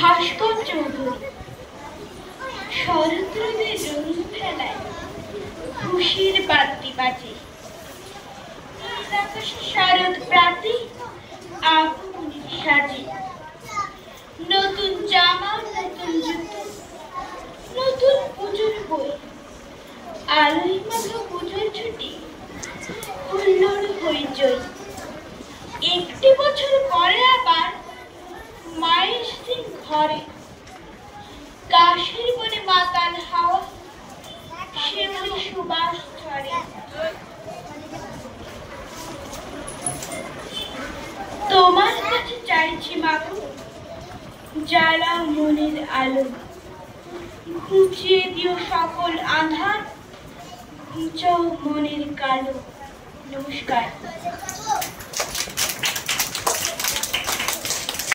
ভাস্কর চৌধুরী। শরৎরোদের রঙিন ফেলায় খুশির বাদ্যি বাজে, নীল আকাশে শারদ প্রাতে আগমনের সাজে। নতুন জামা, নতুন জুতো, নতুন পুজোর বই, আলোয় মাখা পুজোর ছুটি, হুল্লোড় হইচই। একটি বছর পরে আবার মায়ের সেই ঘরে, কাশের বনে মাতাল হাওয়া, শিমুলি সুবাস ঝরে। তোমার কাছে চাইছি মাগো, জ্বালাও মনের আলো, ঘুচিয়ে দিও সকল আঁধার, ঘুচাও মনের কালো। নমস্কার।